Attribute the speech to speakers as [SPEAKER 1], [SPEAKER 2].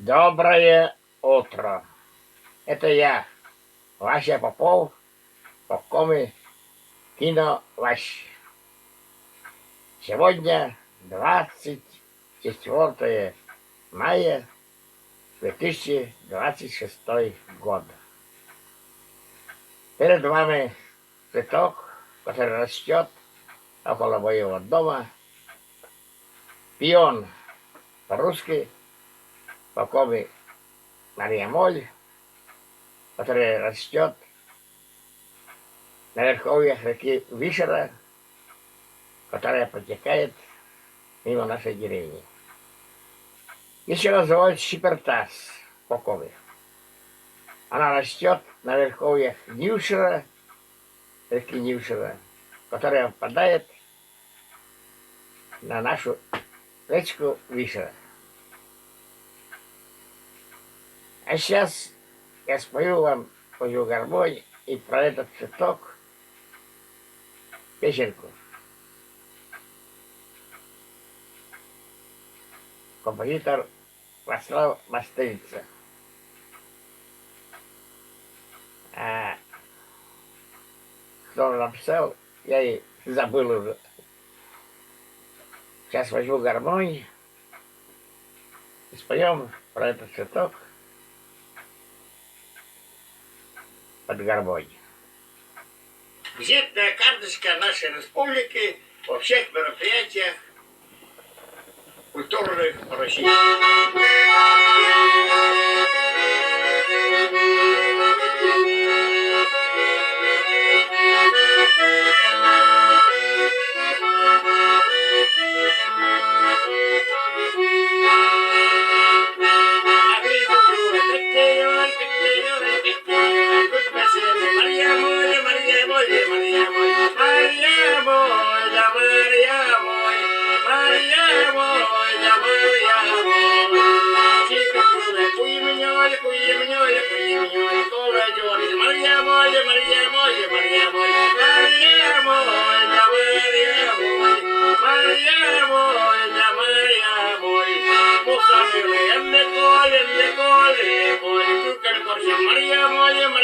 [SPEAKER 1] Доброе утро. Это я, Вася Попов, Попкомый киноващ. Сегодня 24 мая 2026 год. Перед вами цветок, который растет около моего дома. Пион по-русски, Попкомый Мария Моль, который растет на верховьях реки Вишера, которая протекает мимо нашей деревни. Еще называют Шипертас Попкомый. Она растет на верховьях Нившера, реки Нившера, которая впадает на нашу речку Вишера. А сейчас я спою вам свою гармонь и про этот цветок песенку. Композитор Вацлав Мастырица. А кто написал, я и забыл уже. Сейчас возьму гармонь и споем про этот цветок под гармонь. Визитная карточка нашей республики во всех мероприятиях культурных России. Maria,